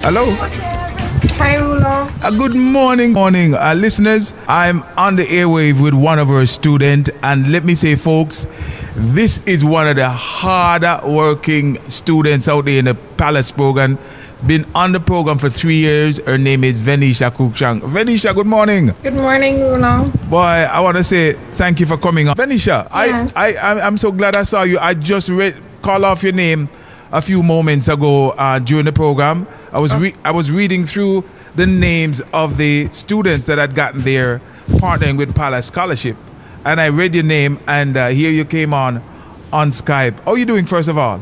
Hello. Hi, Rula. Good morning, listeners. I'm on the airwave with one of our students, and let me say, folks, this is one of the harder working students out there in the PALAS program. Been on the program for 3 years. Her name is Venicia Cruickshank. Venicia, good morning. Good morning, Rula. Boy, I want to say thank you for coming on. Venicia, Yes. I'm so glad I saw you. I just call off your name a few moments ago during the program. I was reading through the names of the students that had gotten their partnering with PALAS Scholarship, and I read your name, and here you came on Skype. How are you doing, first of all?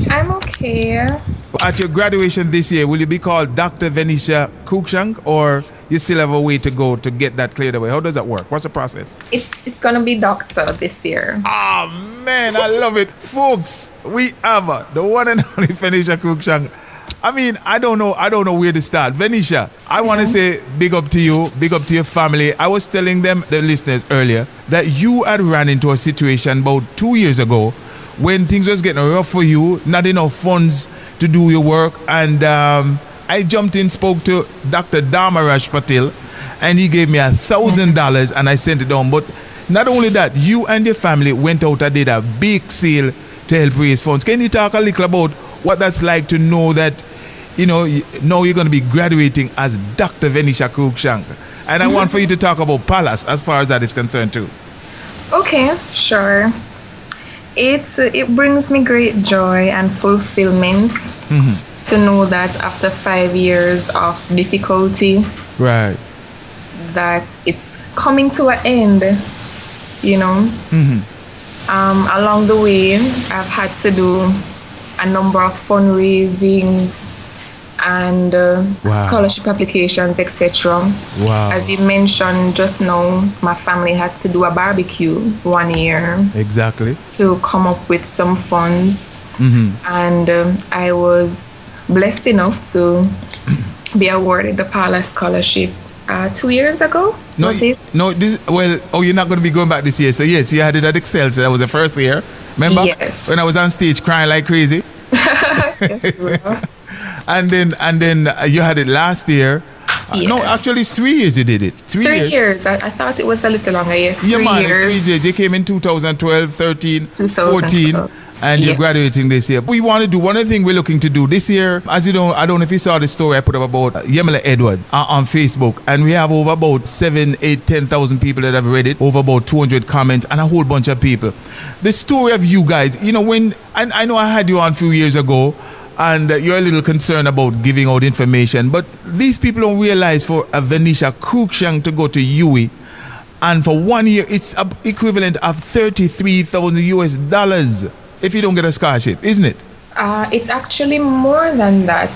I'm okay. At your graduation this year, will you be called Dr. Venicia Cruickshank, or you still have a way to go to get that cleared away? How does that work? What's the process? It's gonna be doctor this year. Ah, man, I love it. Folks, we have the one and only Venicia Cruickshank. I mean, I don't know where to start. Venicia, I want to say big up to you, big up to your family. I was telling them, the listeners earlier, that you had ran into a situation about 2 years ago when things was getting rough for you, not enough funds to do your work, and I jumped in, spoke to Dr. Damarash Patil, and he gave me $1,000 and I sent it on. But not only that, you and your family went out and did a big sale to help raise funds. Can you talk a little about what that's like to know that, you know, now you're going to be graduating as Dr. Venicia Cruickshank? And I want for you to talk about PALAS as far as that is concerned too. Okay, sure. It brings me great joy and fulfillment to know that after 5 years of difficulty, Right. that it's coming to an end. You know, along the way, I've had to do a number of fundraisings and Wow. scholarship applications, etc. Wow. As you mentioned just now, my family had to do a barbecue 1 year Exactly. to come up with some funds, and I was blessed enough to be awarded the PALAS scholarship 2 years ago. No, was it? you're not going to be going back this year. So yes, you had it at Excel. So that was the first year. Remember? Yes. When I was on stage crying like crazy. Yes, well. And then you had it last year. No, Yes. actually it's 3 years you did it. 3 3 years. years. I thought it was a little longer. Yes, Yeah, 3 man, it's years. 3 years. You came in 2012, 13, 2012. 14, and you're Yes. graduating this year. We want to do one of the things we're looking to do this year. As you know, I don't know if you saw the story I put up about Yemele Edward on Facebook, and we have over about 7, 8, 10,000 people that have read it, over about 200 comments, and a whole bunch of people. The story of you guys, you know, when I know I had you on a few years ago, and you're a little concerned about giving out information, but these people don't realize for a Venicia Cruickshank to go to UE, and for 1 year, it's equivalent of $33,000 if you don't get a scholarship, isn't it? It's actually more than that.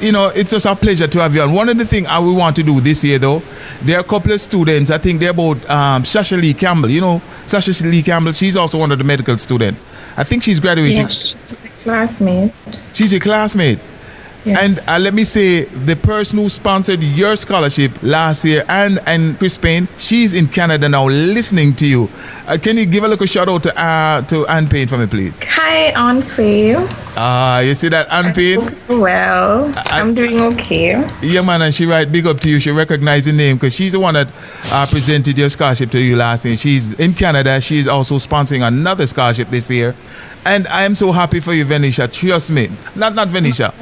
You know, it's just a pleasure to have you on. One of the things we want to do this year, though, there are a couple of students. I think they're about Sasha Lee Campbell. You know, Sasha Lee Campbell, she's also one of the medical students. I think she's graduating. Yes, she's a classmate. She's your classmate. Yeah. And let me say, the person who sponsored your scholarship last year, and Chris Payne, she's in Canada now listening to you. Can you give a little shout out to Ann Payne for me, please? Hi, Aunt Faye. You see that, Ann Payne? Well, I'm doing okay. Yeah, man, and she write big up to you. She recognized your name because she's the one that presented your scholarship to you last year. She's in Canada. She's also sponsoring another scholarship this year. And I am so happy for you, Venicia. Trust me. Not Venicia.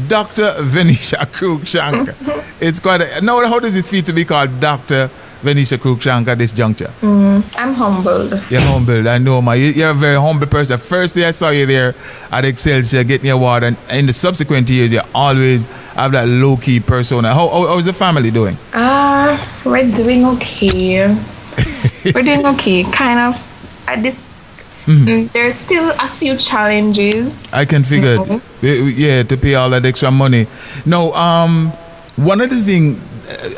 Dr. Venicia Cruickshank. It's quite now, how does it feel to be called Dr. Venicia Cruickshank at this juncture? I'm humbled. You're humble. I know, man. You're a very humble person. First day I saw you there at Excelsior getting your award, and in the subsequent years, you always have that low-key persona. How's the family doing? We're doing okay. We're doing okay. Kind of at this. There's still a few challenges. I can figure it. Yeah, to pay all that extra money. No, one of the things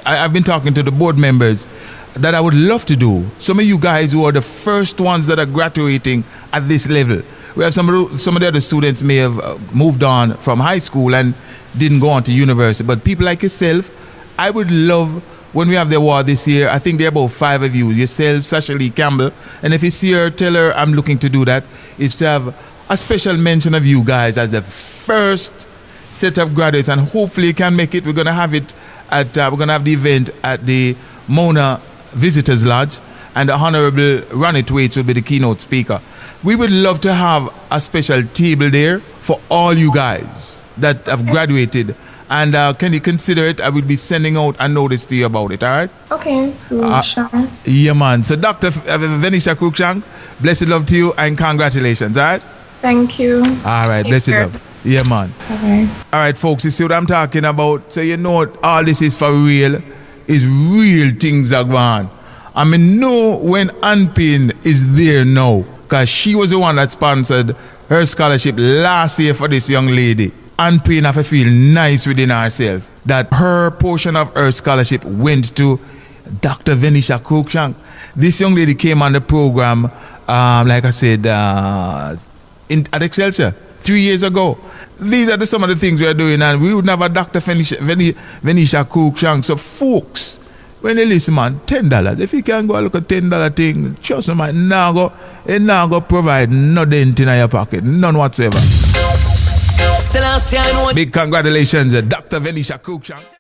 I've been talking to the board members that I would love to do. Some of you guys who are the first ones that are graduating at this level. We have some of the other students may have moved on from high school and didn't go on to university. But people like yourself, I would love, when we have the award this year, I think there are about 5 of you, yourself, Sasha Lee Campbell, and if you see her, tell her I'm looking to do that, is to have a special mention of you guys as the first set of graduates, and hopefully you can make it. We're going to have it at, we're going to have the event at the Mona Visitors Lodge, and the Honorable Ronnie Thwaites will be the keynote speaker. We would love to have a special table there for all you guys that have graduated. And can you consider it? I will be sending out a notice to you about it, all right? Okay, sure. Yeah, man. So Dr. Venicia Cruickshank, blessed love to you and congratulations, all right? Thank you. All right, Take blessed care. love. Yeah, man. Okay. All right, folks, you see what I'm talking about? So you know what all this is for real? Is real things are going on. I mean, know when Anpin is there now, because she was the one that sponsored her scholarship last year for this young lady. Anpin have to feel nice within herself that her portion of her scholarship went to Dr. Venicia Cruickshank. This young lady came on the program, like I said, at Excelsior 3 years ago. These are some of the things we are doing, and we would never Dr. Venicia Cruickshank. So, folks, when you listen, man, $10. If you can go look at $10 thing, trust me, man, it now go provide no dent in your pocket, none whatsoever. Big congratulations, Dr. Venicia Cruickshank.